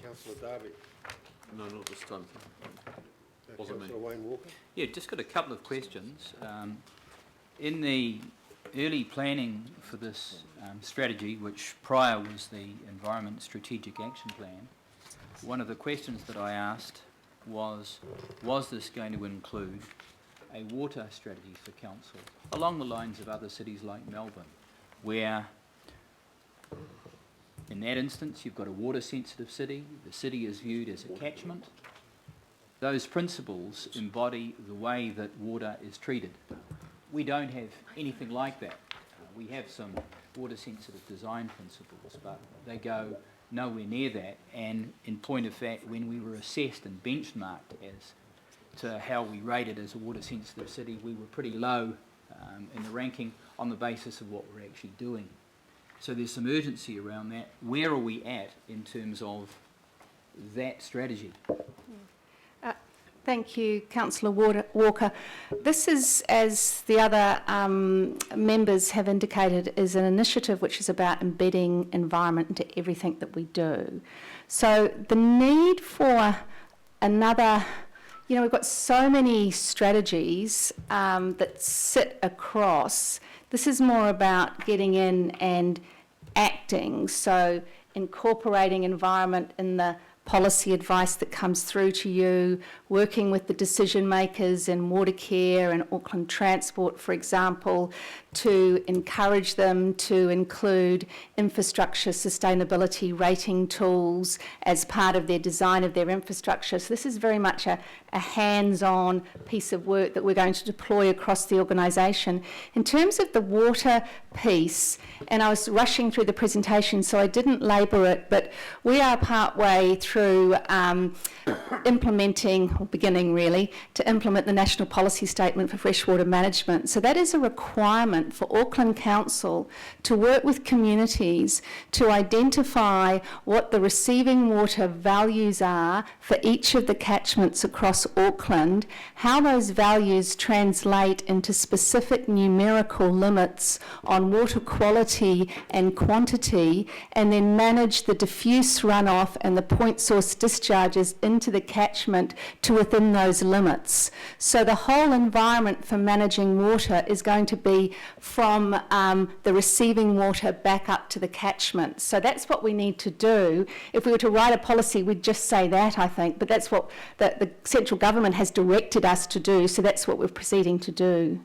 Councillor Darby. No, not this time. Wasn't me. Councillor Wayne Walker. Yeah, just got a couple of questions. In the early planning for this strategy, which prior was the Environment Strategic Action Plan, one of the questions that I asked was this going to include a water strategy for council, along the lines of other cities like Melbourne, where in that instance you've got a water-sensitive city, the city is viewed as a catchment. Those principles embody the way that water is treated. We don't have anything like that. We have some water-sensitive design principles, but they go nowhere near that. And in point of fact, when we were assessed and benchmarked as to how we rated as a water-sensitive city, we were pretty low in the ranking on the basis of what we're actually doing. So there's some urgency around that. Where are we at in terms of that strategy? Thank you, Councillor Walker. This is, as the other members have indicated, is an initiative which is about embedding environment into everything that we do. So the need for another, we've got so many strategies that sit across. This is more about getting in and acting, so incorporating environment in the policy advice that comes through to you, working with the decision makers in water care and Auckland Transport, for example, to encourage them to include infrastructure sustainability rating tools as part of their design of their infrastructure. So this is very much a hands-on piece of work that we're going to deploy across the organisation. In terms of the water piece, and I was rushing through the presentation so I didn't labour it, but we are partway through implementing, or beginning really, to implement the National Policy Statement for Freshwater Management. So that is a requirement for Auckland Council to work with communities to identify what the receiving water values are for each of the catchments across Auckland, how those values translate into specific numerical limits on water quality and quantity, and then manage the diffuse runoff and the point source discharges into the catchment to within those limits. So the whole environment for managing water is going to be from the receiving water back up to the catchment. So that's what we need to do. If we were to write a policy, we'd just say that, I think, but that's what the central government has directed us to do, so that's what we're proceeding to do.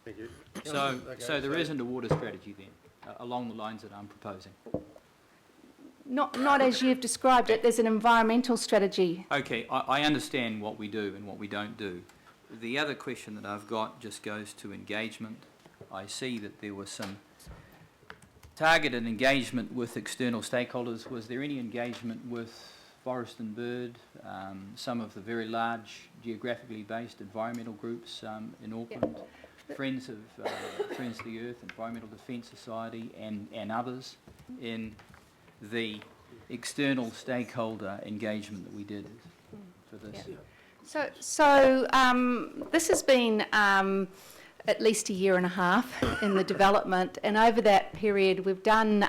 Thank you. So there isn't a water strategy then, along the lines that I'm proposing? Not as you've described it. There's an environmental strategy. Okay, I understand what we do and what we don't do. The other question that I've got just goes to engagement. I see that there was some targeted engagement with external stakeholders. Was there any engagement with Forest and Bird, some of the very large geographically based environmental groups in Auckland, yep. Friends of the Earth, Environmental Defence Society and others in the external stakeholder engagement that we did for this? Yeah. So this has been at least a year and a half in the development, and over that period we've done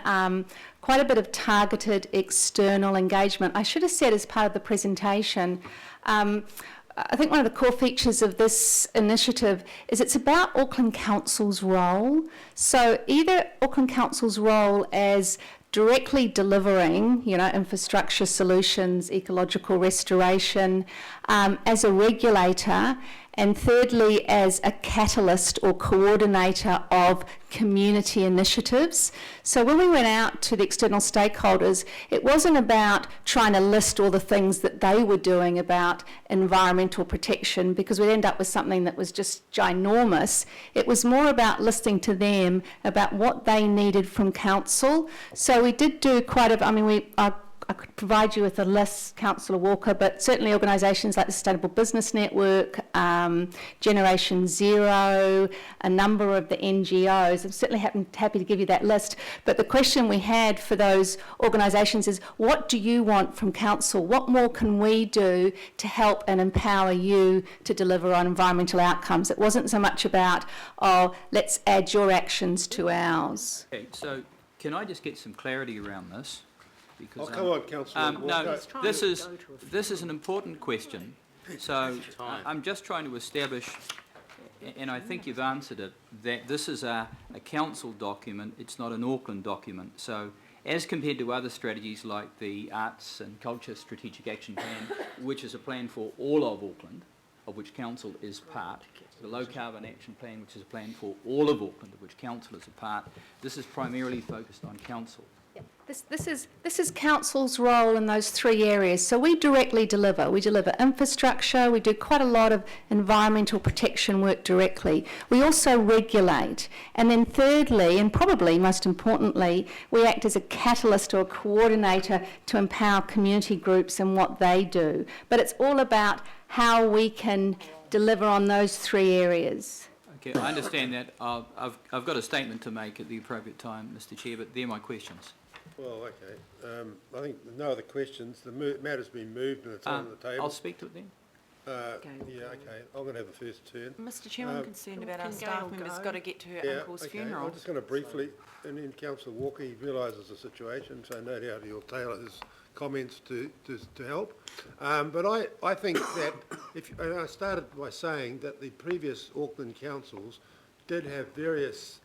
quite a bit of targeted external engagement. I should have said as part of the presentation, I think one of the core features of this initiative is it's about Auckland Council's role. So either Auckland Council's role as directly delivering, infrastructure solutions, ecological restoration, as a regulator, and thirdly, as a catalyst or coordinator of community initiatives. So when we went out to the external stakeholders, it wasn't about trying to list all the things that they were doing about environmental protection, because we'd end up with something that was just ginormous. It was more about listening to them about what they needed from council. So we did do quite a, I could provide you with a list, Councillor Walker, but certainly organisations like the Sustainable Business Network, Generation Zero, a number of the NGOs. I'm certainly happy to give you that list. But the question we had for those organisations is, what do you want from Council? What more can we do to help and empower you to deliver on environmental outcomes? It wasn't so much about, let's add your actions to ours. Okay, so can I just get some clarity around this? because... Oh, come on, Councillor. no, this is an important question. So I'm just trying to establish, and I think you've answered it, that this is a council document, it's not an Auckland document. So as compared to other strategies like the Arts and Culture Strategic Action Plan, which is a plan for all of Auckland, of which council is part, the Low Carbon Action Plan, which is a plan for all of Auckland, of which council is a part, this is primarily focused on council. Yep. This is council's role in those three areas. So we directly deliver. We deliver infrastructure. We do quite a lot of environmental protection work directly. We also regulate. And then thirdly, and probably most importantly, we act as a catalyst or a coordinator to empower community groups in what they do. But it's all about how we can deliver on those three areas. Okay, I understand that. I've got a statement to make at the appropriate time, Mr. Chair, but they're my questions. Well, okay. I think no other questions. The matter's been moved and it's on the table. I'll speak to it then. Yeah, okay. I'm going to have a first turn. Mr Chairman, I'm concerned about our staff members got to get to her uncle's funeral. I'm just going to briefly, and then Councillor Walker, he realises the situation, so no doubt he'll tailor his comments to help. But I think that, and I started by saying that the previous Auckland councils did have various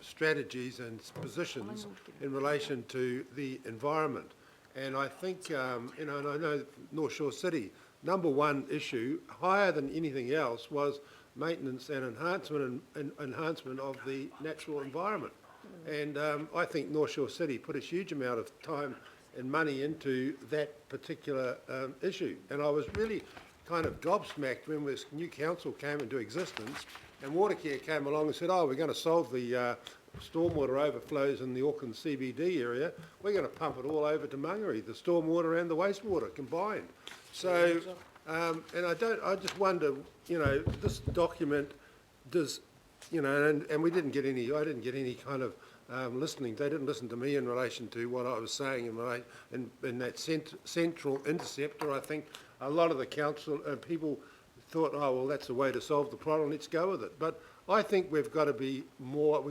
strategies and positions in relation to the environment. And I think, and I know North Shore City, number one issue, higher than anything else, was maintenance and enhancement of the natural environment. And I think North Shore City put a huge amount of time and money into that particular issue. And I was really kind of gobsmacked when this new council came into existence and Watercare came along and said, oh, we're going to solve the stormwater overflows in the Auckland CBD area. We're going to pump it all over to Mangere, the stormwater and the wastewater combined. So, and I just wonder, this document does, and we didn't get any, I didn't get any kind of listening. They didn't listen to me in relation to what I was saying in that central interceptor. I think a lot of the council people thought, oh, well, that's the way to solve the problem, let's go with it. But I think we've got to be more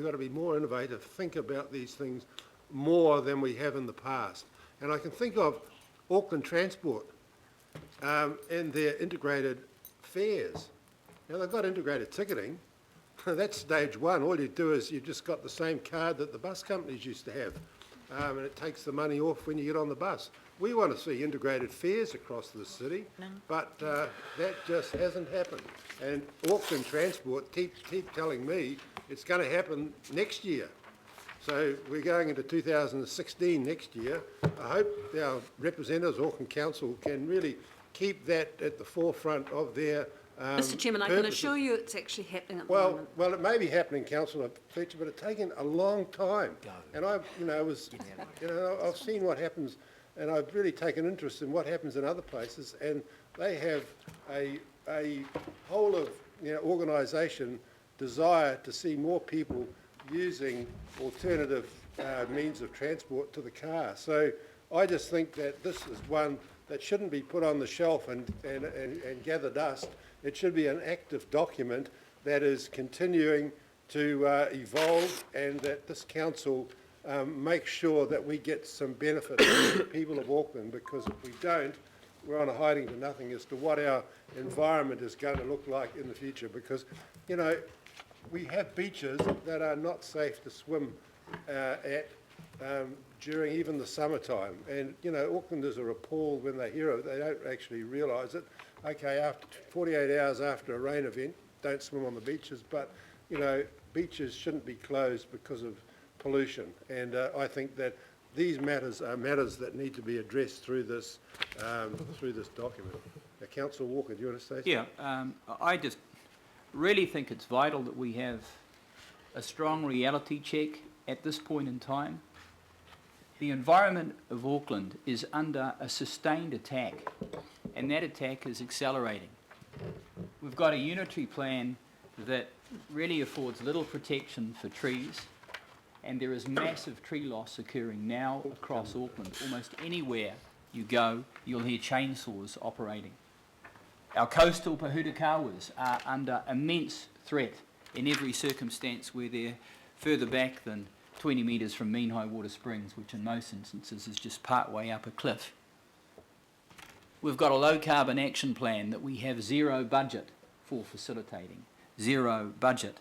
innovative, think about these things more than we have in the past. And I can think of Auckland Transport and their integrated fares. Now, they've got integrated ticketing. That's stage one. All you do is you've just got the same card that the bus companies used to have, and it takes the money off when you get on the bus. We want to see integrated fares across the city, but that just hasn't happened. And Auckland Transport keep telling me it's going to happen next year. So we're going into 2016 next year. I hope our representatives, Auckland Council, can really keep that at the forefront of their Mr Chairman, I can assure you it's actually happening at the moment. Well, it may be happening, Councillor Fletcher, but it's taken a long time. And I've seen what happens, and I've really taken interest in what happens in other places, and they have a whole of organisation desire to see more people using alternative means of transport to the car. So I just think that this is one that shouldn't be put on the shelf and gather dust. It should be an active document that is continuing to evolve, and that this council makes sure that we get some benefit for the people of Auckland, because if we don't, we're on a hiding to nothing as to what our environment is going to look like in the future. Because, we have beaches that are not safe to swim at during even the summertime. And, Aucklanders are appalled when they hear it. They don't actually realise it. Okay, after 48 hours after a rain event, don't swim on the beaches, but, beaches shouldn't be closed because of pollution. And I think that these matters are matters that need to be addressed through this document. Councillor Walker, do you want to say something? Yeah, I just really think it's vital that we have a strong reality check at this point in time. The environment of Auckland is under a sustained attack, and that attack is accelerating. We've got a unitary plan that really affords little protection for trees, and there is massive tree loss occurring now across Auckland. Almost anywhere you go, you'll hear chainsaws operating. Our coastal pahutakawas are under immense threat in every circumstance where they're further back than 20 metres from mean high water springs, which in most instances is just part way up a cliff. We've got a low carbon action plan that we have zero budget for facilitating, zero budget.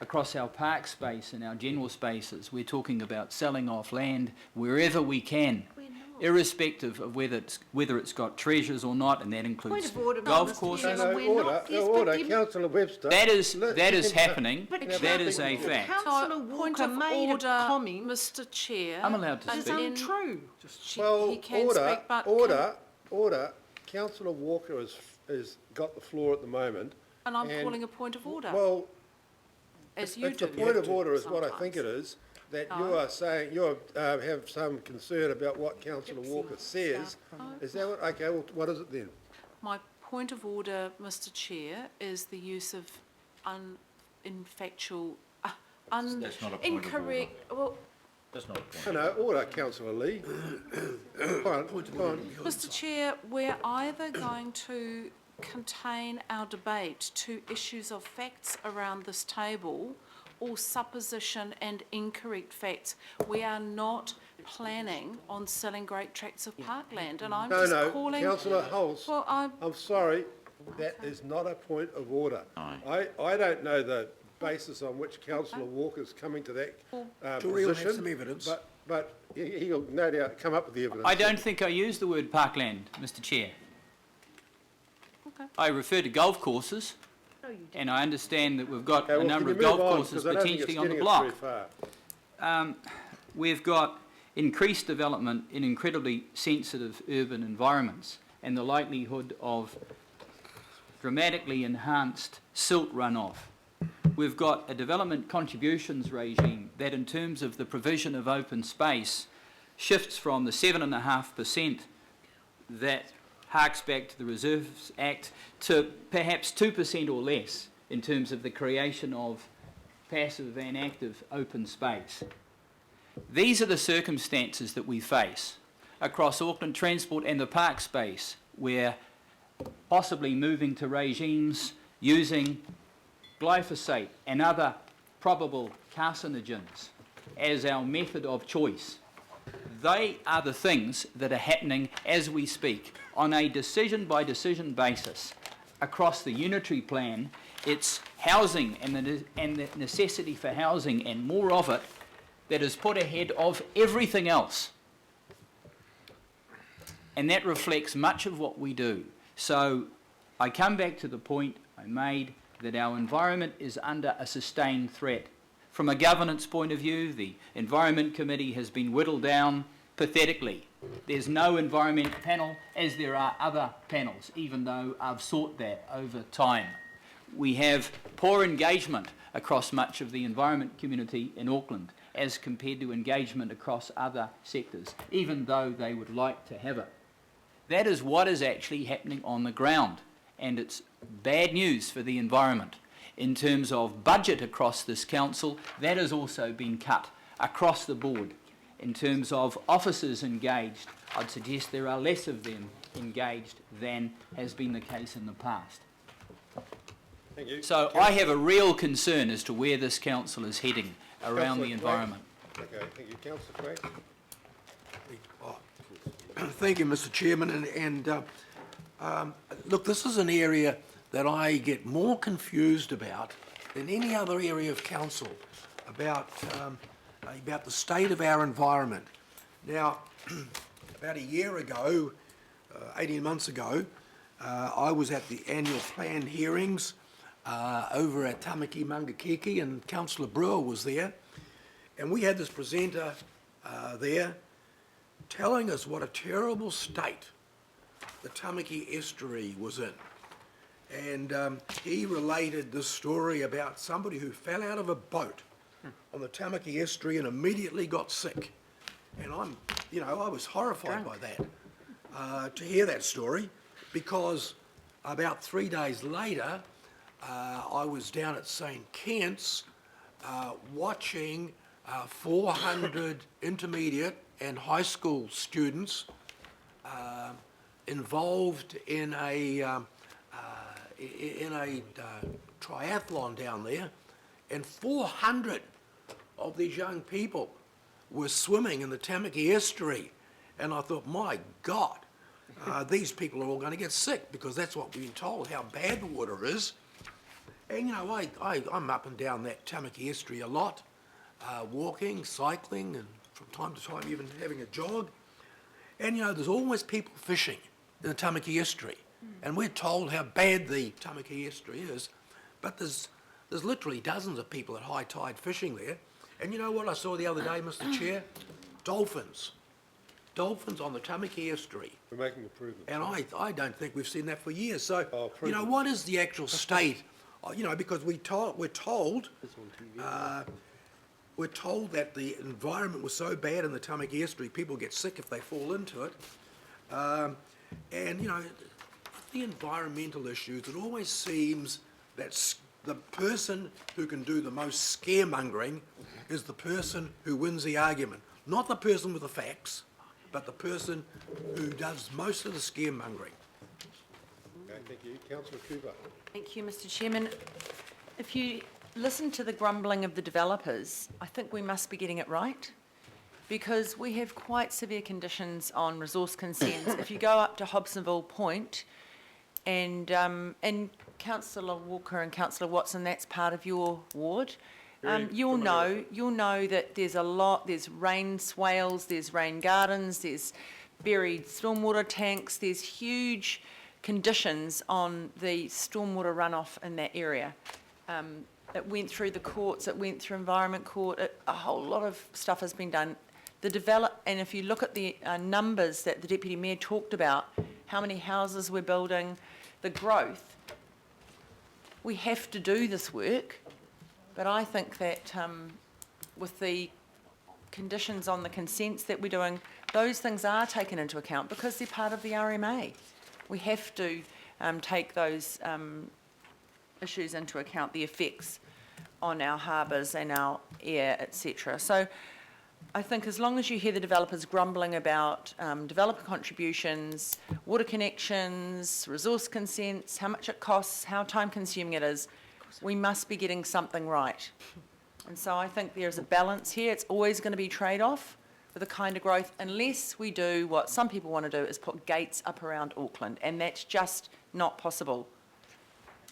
Across our park space and our general spaces, we're talking about selling off land wherever we can, irrespective of whether it's got treasures or not, and that includes Point of order, golf Mr. courses. No, We're not- yes, but order, you- Councillor Webster. That is Let- happening. But That is a fact. Councillor Point Walker of made a order, comment. Mr. Chair. I'm allowed to It's speak. untrue. Well, He can order, speak, but order. Councillor Walker has got the floor at the moment. and I'm calling a point of order, Well, as you if the do. point of order is what I think it sometimes. is, that you No. are saying, you have some concern about what Councillor Walker says. Is that what, okay, well, what is it then? My point of order, Mr. Chair, is the use of incorrect, That's not a point of incorrect, well, That's not a point. No, order, Councillor Lee. Go on. Mr. Chair, we're either going to contain our debate to issues of facts around this table or supposition and incorrect facts. We are not planning on selling great tracts of parkland, and I'm No, just calling... Councillor Hulse, Well, I'm sorry, that is not a point of order. I don't know the basis on which Councillor Walker's coming to that Tori'll have position. some evidence. But he'll no doubt come up with the evidence. I don't think I used the word parkland, Mr. Chair. Okay. I referred to golf courses, and I understand that we've got Okay, a well, number can of you golf move on? courses 'Cause I don't think potentially it's on the getting us block. very far. We've got increased development in incredibly sensitive urban environments and the likelihood of dramatically enhanced silt runoff. We've got a development contributions regime that, in terms of the provision of open space, shifts from the 7.5% that harks back to the Reserves Act to perhaps 2% or less in terms of the creation of passive and active open space. These are the circumstances that we face across Auckland Transport and the park space, where possibly moving to regimes using glyphosate and other probable carcinogens as our method of choice. They are the things that are happening as we speak on a decision-by-decision basis across the unitary plan. It's housing and the necessity for housing and more of it that is put ahead of everything else. And that reflects much of what we do. So I come back to the point I made that our environment is under a sustained threat. From a governance point of view, the Environment Committee has been whittled down pathetically. There's no environment panel, as there are other panels, even though I've sought that over time. We have poor engagement across much of the environment community in Auckland as compared to engagement across other sectors, even though they would like to have it. That is what is actually happening on the ground, and it's bad news for the environment. In terms of budget across this council, that has also been cut across the board. In terms of officers engaged, I'd suggest there are less of them engaged than has been the case in the past. Thank you. So I have a real concern as to where this council is heading around the Councillor environment. Okay, thank you. Councillor Craig? Thank you, Mr. Chairman. Look, this is an area that I get more confused about than any other area of council about the state of our environment. Now, about a year ago, 18 months ago, I was at the annual plan hearings over at Tamaki Mangakeke, and Councillor Brewer was there, and we had this presenter there telling us what a terrible state the Tamaki estuary was in. And he related this story about somebody who fell out of a boat on the Tamaki estuary and immediately got sick. And I was horrified by that, to hear that story, because about 3 days later, I was down at St. Kent's watching 400 intermediate and high school students involved in a triathlon down there, and 400 of these young people were swimming in the Tamaki estuary. And I thought, my God, these people are all going to get sick, because that's what we've been told, how bad the water is. And, you know, I'm up and down that Tamaki estuary a lot, walking, cycling, and from time to time even having a jog. And, you know, there's always people fishing in the Tamaki estuary. And we're told how bad the Tamaki estuary is, but there's literally dozens of people at high tide fishing there. And you know what I saw the other day, Mr. Chair? Dolphins. Dolphins on the Tamaki estuary. We're making improvements. And I don't think we've seen that for years. So, Oh, you know, improvement. what is the actual state? You know, because we're told that the environment was so bad in the Tamaki estuary, people get sick if they fall into it. And, you know, the environmental issues, it always seems that the person who can do the most scaremongering is the person who wins the argument. Not the person with the facts, but the person who does most of the scaremongering. Okay, thank you. Councillor Cooper. Thank you, Mr. Chairman. If you listen to the grumbling of the developers, I think we must be getting it right, because we have quite severe conditions on resource consents. If you go up to Hobsonville Point, and Councillor Walker and Councillor Watson, that's part of your ward. You'll know that there's rain swales, there's rain gardens, there's buried stormwater tanks, there's huge conditions on the stormwater runoff in that area. It went through the courts, it went through Environment Court, a whole lot of stuff has been done. And if you look at the numbers that the Deputy Mayor talked about, how many houses we're building, the growth, we have to do this work. But I think that with the conditions on the consents that we're doing, those things are taken into account because they're part of the RMA. We have to take those issues into account, the effects on our harbours and our air, etc. So I think as long as you hear the developers grumbling about developer contributions, water connections, resource consents, how much it costs, how time consuming it is, we must be getting something right. And so I think there's a balance here. It's always going to be trade-off for the kind of growth, unless we do what some people want to do, is put gates up around Auckland, and that's just not possible.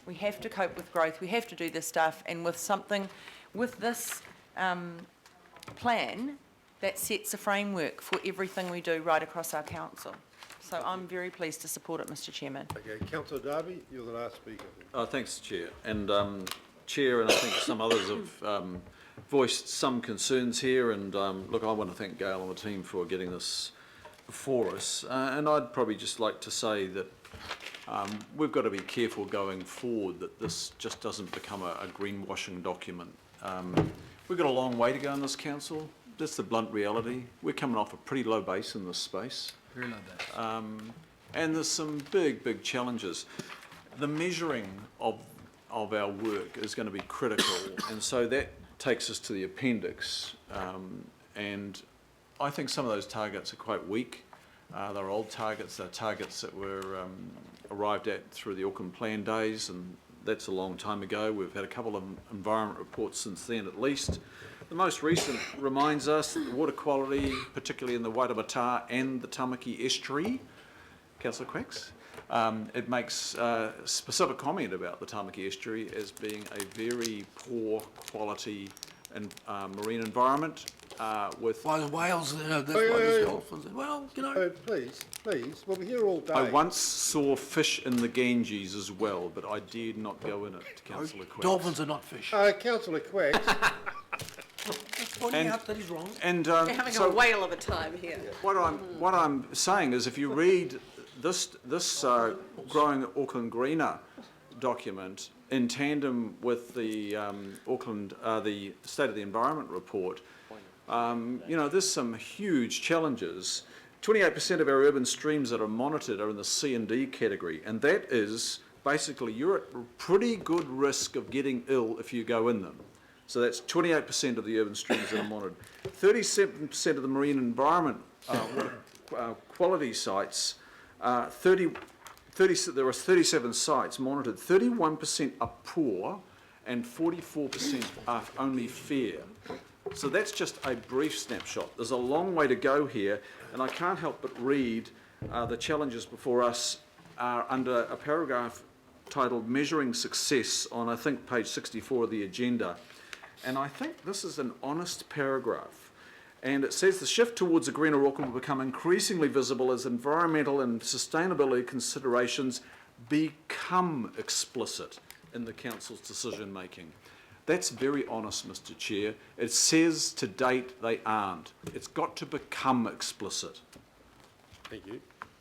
We have to cope with growth, we have to do this stuff, and with this plan that sets a framework for everything we do right across our council. So I'm very pleased to support it, Mr. Chairman. Okay, Councillor Darby, you're the last speaker. Thanks, Chair. And Chair, and I think some others have voiced some concerns here. And look, I want to thank Gail and the team for getting this before us. And I'd probably just like to say that we've got to be careful going forward that this just doesn't become a greenwashing document. We've got a long way to go in this council. That's the blunt reality. We're coming off a pretty low base in this space. Very low base. And there's some big challenges. The measuring of our work is going to be critical, and so that takes us to the appendix. And I think some of those targets are quite weak. They're old targets. They're targets that were arrived at through the Auckland Plan days, and that's a long time ago. We've had a couple of environment reports since then, at least. The most recent reminds us that the water quality, particularly in the Waitemata and the Tamaki estuary, Councillor Quacks, it makes a specific comment about the Tamaki estuary as being a very poor quality and marine environment with... Why the whales, that's why Hey, there's hey, dolphins. Well, you know... Oh, please, well, we're here all day. I once saw fish in the Ganges as well, but I dared not go in it, Councillor Quacks. Dolphins are not fish. Councillor Quacks, Pointing out that he's wrong. And We're having a whale of a time here. what I'm saying is, if you read this Growing Auckland Greener document in tandem with the Auckland the State of the Environment report, you know, there's some huge challenges. 28% of our urban streams that are monitored are in the C and D category, and that is basically you're at pretty good risk of getting ill if you go in them. So that's 28% of the urban streams that are monitored. 37% of the marine environment quality sites, there are 37 sites monitored. 31% are poor and 44% are only fair. So that's just a brief snapshot. There's a long way to go here, and I can't help but read the challenges before us are under a paragraph titled Measuring Success on, I think, page 64 of the agenda. And I think this is an honest paragraph. And it says the shift towards a greener Auckland will become increasingly visible as environmental and sustainability considerations become explicit in the council's decision making. That's very honest, Mr. Chair. It says to date they aren't. It's got to become explicit. Thank you.